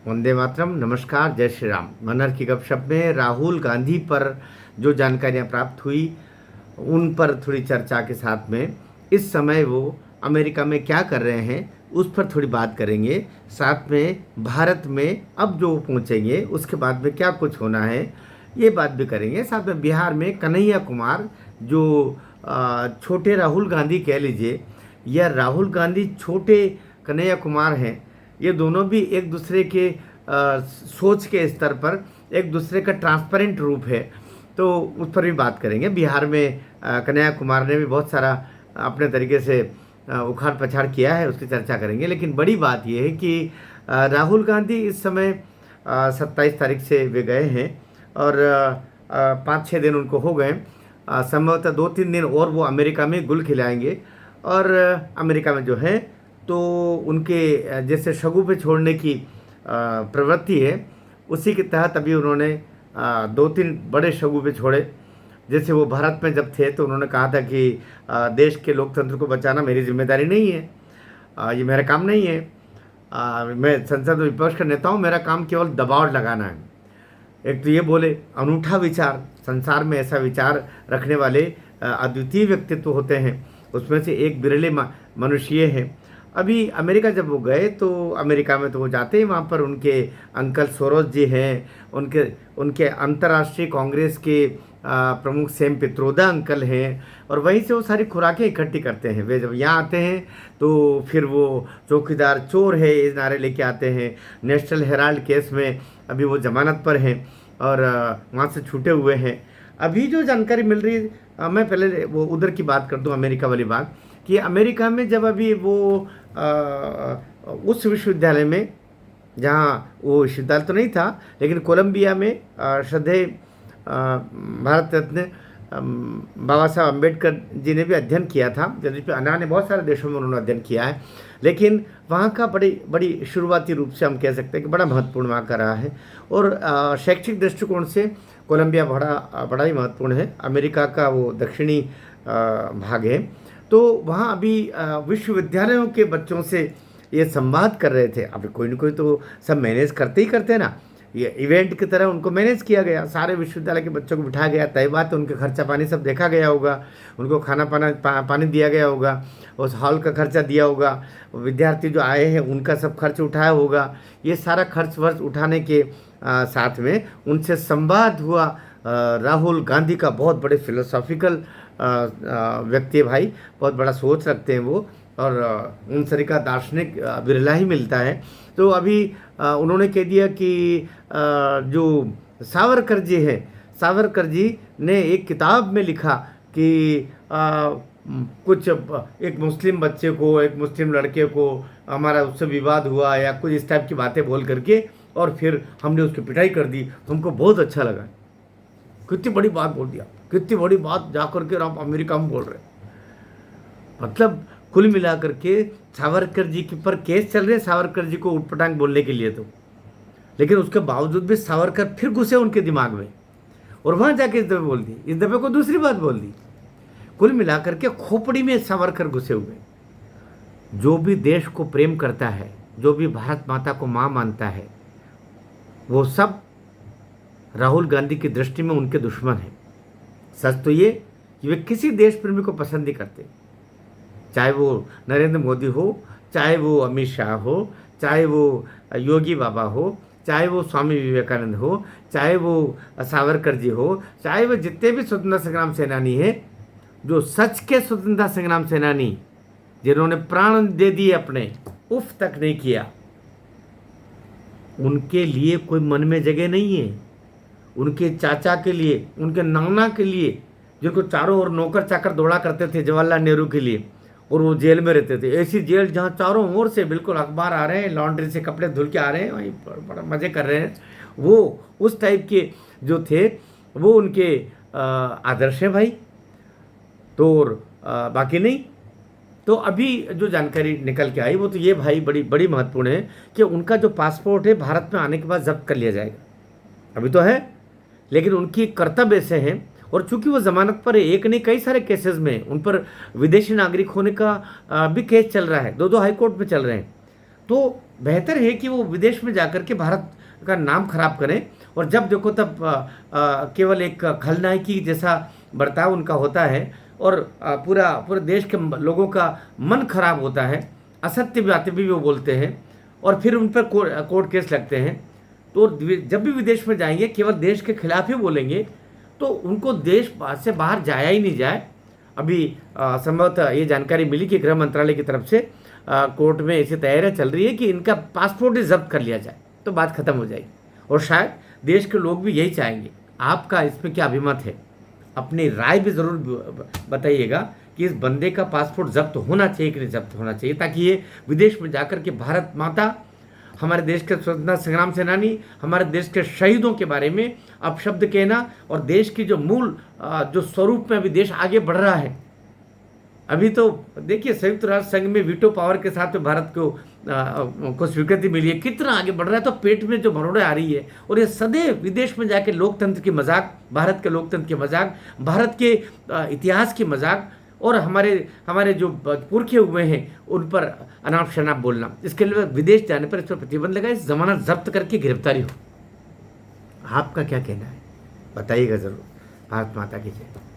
वंदे मातरम। नमस्कार, जय श्री राम। मनर की गपशप में राहुल गांधी पर जो जानकारियां प्राप्त हुई उन पर थोड़ी चर्चा के साथ में इस समय वो अमेरिका में क्या कर रहे हैं उस पर थोड़ी बात करेंगे। साथ में भारत में अब जो पहुंचेंगे उसके बाद में क्या कुछ होना है ये बात भी करेंगे। साथ में बिहार में कन्हैया कुमार जो छोटे राहुल गांधी कह लीजिए या राहुल गांधी छोटे कन्हैया कुमार हैं, ये दोनों भी एक दूसरे के सोच के स्तर पर एक दूसरे का ट्रांसपेरेंट रूप है, तो उस पर भी बात करेंगे। बिहार में कन्हैया कुमार ने भी बहुत सारा अपने तरीके से उखाड़ पछाड़ किया है, उसकी चर्चा करेंगे। लेकिन बड़ी बात यह है कि राहुल गांधी इस समय 27 तारीख से वे गए हैं और 5-6 दिन उनको हो गए। संभवतः 2-3 दिन और वो अमेरिका में गुल खिलाएंगे और अमेरिका में जो है तो उनके जैसे शगु पे छोड़ने की प्रवृत्ति है, उसी के तहत अभी उन्होंने 2-3 बड़े शगु पे छोड़े। जैसे वो भारत में जब थे तो उन्होंने कहा था कि देश के लोकतंत्र को बचाना मेरी जिम्मेदारी नहीं है, ये मेरा काम नहीं है, मैं संसद में विपक्ष का नेता हूँ, मेरा काम केवल दबाव लगाना है। एक तो ये बोले, अनूठा विचार, संसार में ऐसा विचार रखने वाले अद्वितीय व्यक्तित्व होते हैं, उसमें से एक बिरले मनुष्य हैं। अभी अमेरिका जब वो गए तो अमेरिका में तो वो जाते ही वहाँ पर उनके अंकल सोरोस जी हैं, उनके उनके अंतर्राष्ट्रीय कांग्रेस के प्रमुख सेम पित्रोदा अंकल हैं, और वहीं से वो सारी खुराकें इकट्ठी करते हैं। वे जब यहाँ आते हैं तो फिर वो चौकीदार चोर है ये नारे लेके आते हैं। नेशनल हेराल्ड केस में अभी वो जमानत पर हैं और वहाँ से छूटे हुए हैं। अभी जो जानकारी मिल रही है, मैं पहले वो उधर की बात कर दूँ, अमेरिका वाली बात, कि अमेरिका में जब अभी वो उस विश्वविद्यालय में, जहाँ वो विश्वविद्यालय तो नहीं था लेकिन कोलंबिया में श्रद्धेय भारत रत्न बाबा साहब अम्बेडकर जी ने भी अध्ययन किया था। जब अन्य बहुत सारे देशों में उन्होंने अध्ययन किया है, लेकिन वहाँ का बड़ी बड़ी शुरुआती रूप से हम कह सकते हैं कि बड़ा महत्वपूर्ण वहाँ का रहा है। और शैक्षिक दृष्टिकोण से कोलंबिया बड़ा ही महत्वपूर्ण है। अमेरिका का वो दक्षिणी भाग है। तो वहाँ अभी विश्वविद्यालयों के बच्चों से ये संवाद कर रहे थे। अब कोई ना कोई तो सब मैनेज करते ही करते हैं ना, ये इवेंट की तरह उनको मैनेज किया गया, सारे विश्वविद्यालय के बच्चों को बिठाया गया। तय बात है, उनके खर्चा पानी सब देखा गया होगा, उनको खाना पानी दिया गया होगा, उस हॉल का खर्चा दिया होगा, विद्यार्थी जो आए हैं उनका सब खर्च उठाया होगा। ये सारा खर्च वर्च उठाने के साथ में उनसे संवाद हुआ। राहुल गांधी का बहुत बड़े फिलोसॉफिकल व्यक्ति है भाई, बहुत बड़ा सोच रखते हैं वो, और उन सरी का दार्शनिक बिरला ही मिलता है। तो अभी उन्होंने कह दिया कि जो सावरकर जी हैं, सावरकर जी ने एक किताब में लिखा कि कुछ एक मुस्लिम बच्चे को, एक मुस्लिम लड़के को हमारा उससे विवाद हुआ या कुछ इस टाइप की बातें बोल करके, और फिर हमने उसकी पिटाई कर दी। हमको बहुत अच्छा लगा, कितनी बड़ी बात बोल दिया, कितनी बड़ी बात जाकर के आप अमेरिका में बोल रहे। मतलब कुल मिलाकर के सावरकर जी के पर केस चल रहे हैं, सावरकर जी को उटपटांग बोलने के लिए तो, लेकिन उसके बावजूद भी सावरकर फिर घुसे उनके दिमाग में और वहाँ जाके इस दफे बोल दी, इस दफे को दूसरी बात बोल दी। कुल मिलाकर के खोपड़ी में सावरकर घुसे हुए। जो भी देश को प्रेम करता है, जो भी भारत माता को माँ मानता है, वो सब राहुल गांधी की दृष्टि में उनके दुश्मन हैं। सच तो ये कि वे किसी देश प्रेमी को पसंद नहीं करते, चाहे वो नरेंद्र मोदी हो, चाहे वो अमित शाह हो, चाहे वो योगी बाबा हो, चाहे वो स्वामी विवेकानंद हो, चाहे वो सावरकर जी हो, चाहे वो जितने भी स्वतंत्रता संग्राम सेनानी हैं, जो सच के स्वतंत्रता संग्राम सेनानी जिन्होंने प्राण दे दिए अपने, उफ तक नहीं किया, उनके लिए कोई मन में जगह नहीं है। उनके चाचा के लिए, उनके नाना के लिए, जिनको चारों ओर नौकर चाकर दौड़ा करते थे जवाहरलाल नेहरू के लिए, और वो जेल में रहते थे, ऐसी जेल जहाँ चारों ओर से बिल्कुल अखबार आ रहे हैं, लॉन्ड्री से कपड़े धुल के आ रहे हैं, वहीं पर बड़ा मज़े कर रहे हैं, वो उस टाइप के जो थे वो उनके आदर्श हैं भाई। तो बाकी नहीं। तो अभी जो जानकारी निकल के आई वो तो ये भाई बड़ी बड़ी महत्वपूर्ण है कि उनका जो पासपोर्ट है भारत में आने के बाद जब्त कर लिया जाएगा। अभी तो है, लेकिन उनकी कर्तव्य ऐसे हैं, और चूंकि वो जमानत पर है, एक नहीं कई सारे केसेस में उन पर विदेशी नागरिक होने का भी केस चल रहा है, 2 हाई कोर्ट में चल रहे हैं। तो बेहतर है कि वो विदेश में जाकर के भारत का नाम खराब करें, और जब देखो तब केवल एक खलनायकी जैसा बर्ताव उनका होता है, और पूरा पूरे देश के लोगों का मन खराब होता है, असत्य बातें भी वो बोलते हैं, और फिर उन पर कोर्ट केस लगते हैं। तो जब भी विदेश में जाएंगे केवल देश के खिलाफ ही बोलेंगे, तो उनको देश से बाहर जाया ही नहीं जाए। अभी संभवतः ये जानकारी मिली कि गृह मंत्रालय की तरफ से कोर्ट में ऐसी तैयारियां चल रही है कि इनका पासपोर्ट ही जब्त कर लिया जाए, तो बात खत्म हो जाएगी। और शायद देश के लोग भी यही चाहेंगे। आपका इसमें क्या अभिमत है? अपनी राय भी ज़रूर बताइएगा कि इस बंदे का पासपोर्ट जब्त होना चाहिए कि नहीं जब्त होना चाहिए, ताकि ये विदेश में जाकर के भारत माता, हमारे देश के स्वतंत्रता संग्राम सेनानी, हमारे देश के शहीदों के बारे में अपशब्द कहना, और देश की जो मूल जो स्वरूप में अभी देश आगे बढ़ रहा है। अभी तो देखिए संयुक्त राष्ट्र संघ में वीटो पावर के साथ में भारत को स्वीकृति मिली है, कितना आगे बढ़ रहा है। तो पेट में जो भरोड़े आ रही है, और ये सदैव विदेश में जाके लोकतंत्र की मजाक, भारत के लोकतंत्र की मजाक, भारत के इतिहास की मजाक, और हमारे जो पुरखे हुए हैं उन पर अनाप शनाप बोलना, इसके लिए विदेश जाने पर इस पर प्रतिबंध लगा, इस जमानत जब्त करके गिरफ्तारी हो। आपका क्या कहना है? बताइएगा ज़रूर। भारत माता की जय।